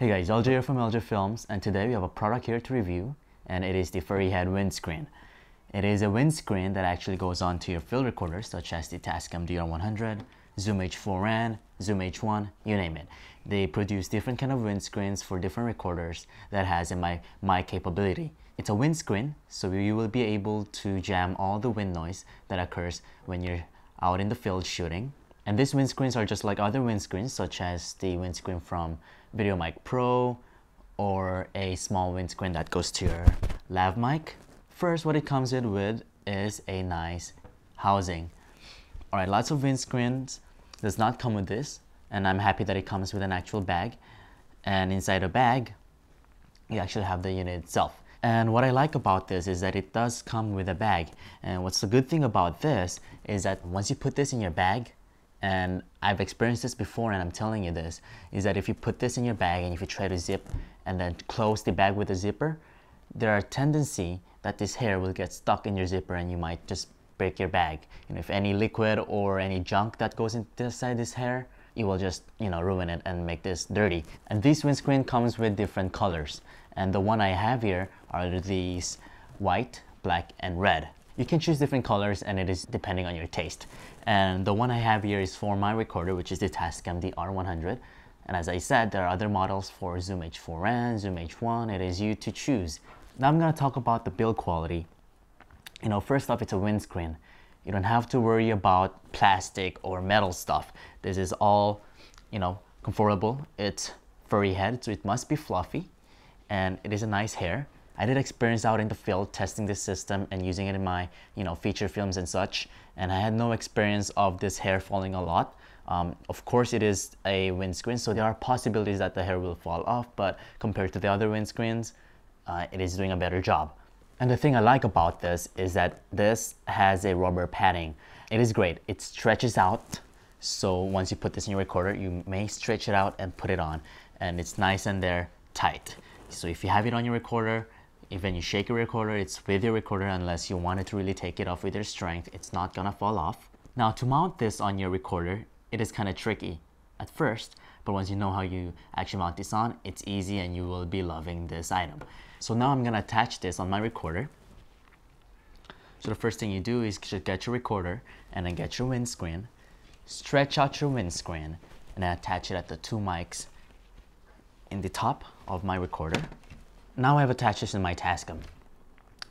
Hey guys, LJ here from LJ Films, and today we have a product here to review, and it is the Furryhead windscreen. It is a windscreen that actually goes onto your field recorders such as the Tascam DR100, Zoom H4n, Zoom H1, you name it. They produce different kind of windscreens for different recorders that has a mic capability. It's a windscreen, so you will be able to jam all the wind noise that occurs when you're out in the field shooting. And these windscreens are just like other windscreens, such as the windscreen from VideoMic Pro or a small windscreen that goes to your lav mic. First, what it comes in with is a nice housing. Alright, lots of windscreens does not come with this, and I'm happy that it comes with an actual bag. And inside a bag, you actually have the unit itself. And what I like about this is that it does come with a bag. And what's the good thing about this is that once you put this in your bag, and I've experienced this before and I'm telling you this, is that if you put this in your bag and if you try to zip and then close the bag with a zipper, there are a tendency that this hair will get stuck in your zipper and you might just break your bag. If any liquid or any junk that goes inside this hair, you will just ruin it and make this dirty. And this windscreen comes with different colors, and the one I have here are these white, black, and red. You can choose different colors and it is depending on your taste. And the one I have here is for my recorder, which is the Tascam DR100. And as I said, there are other models for Zoom H4n, Zoom H1. It is you to choose. Now I'm going to talk about the build quality. First off, it's a windscreen. You don't have to worry about plastic or metal stuff. This is all, comfortable. It's furry head, so it must be fluffy. And it is a nice hair. I did experience out in the field testing this system and using it in my feature films and such, and I had no experience of this hair falling a lot. Of course it is a windscreen, so there are possibilities that the hair will fall off, but compared to the other windscreens, it is doing a better job. And the thing I like about this is that this has a rubber padding. It is great. It stretches out, so once you put this in your recorder, you may stretch it out and put it on, and it's nice and there tight. So if you have it on your recorder, when you shake your recorder, it's with your recorder unless you want it to really take it off with your strength. It's not gonna fall off. Now, to mount this on your recorder, it is kind of tricky at first, but once you know how you actually mount this on, it's easy and you will be loving this item. So now I'm gonna attach this on my recorder. So the first thing you do is just get your recorder and then get your windscreen, stretch out your windscreen, and then attach it at the two mics in the top of my recorder. Now I have attached this in my Tascam.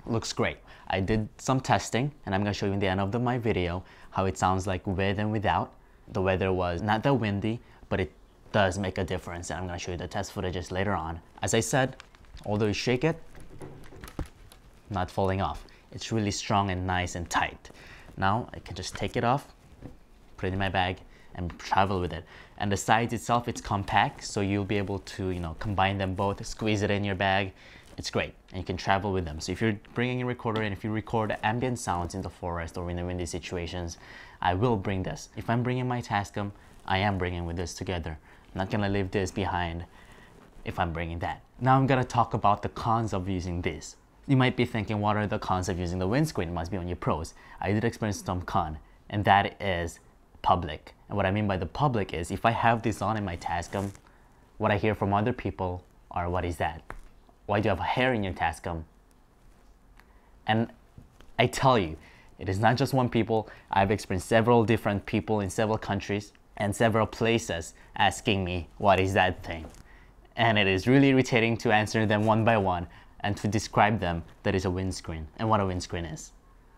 Looks great. I did some testing and I'm going to show you in the end of my video how it sounds like with and without. The weather was not that windy, but it does make a difference, and I'm going to show you the test footages later on. As I said, although you shake it, not falling off. It's really strong and nice and tight. Now I can just take it off, put it in my bag, and travel with it. And the size itself, it's compact, so you'll be able to combine them both, squeeze it in your bag. It's great, and you can travel with them. So if you're bringing a recorder and if you record ambient sounds in the forest or in the windy situations, I will bring this. If I'm bringing my Tascam, I am bringing with this together. I'm not gonna leave this behind if I'm bringing that. Now I'm gonna talk about the cons of using this. You might be thinking, what are the cons of using the windscreen? It must be on your pros. I did experience some con, and that is public. And what I mean by the public is, if I have this on in my Tascam, what I hear from other people are, what is that? Why do you have hair in your Tascam? And I tell you, it is not just one people. I've experienced several different people in several countries and several places asking me, what is that thing? And it is really irritating to answer them one by one and to describe them that is a windscreen and what a windscreen is.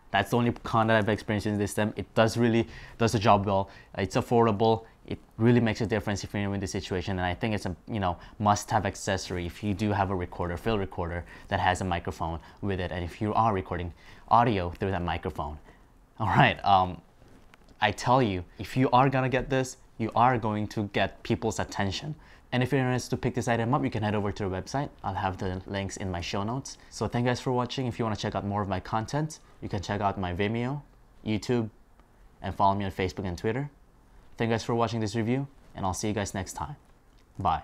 That's the only con that I've experienced in this system. It does the job well. It's affordable. It really makes a difference if you're in this situation, and I think it's a must-have accessory if you do have a recorder, field recorder that has a microphone with it, and if you are recording audio through that microphone. All right, I tell you, if you are gonna get this, you are going to get people's attention. And if you're interested to pick this item up, you can head over to the website. I'll have the links in my show notes. So thank you guys for watching. If you want to check out more of my content, you can check out my Vimeo, YouTube, and follow me on Facebook and Twitter. Thank you guys for watching this review, and I'll see you guys next time. Bye.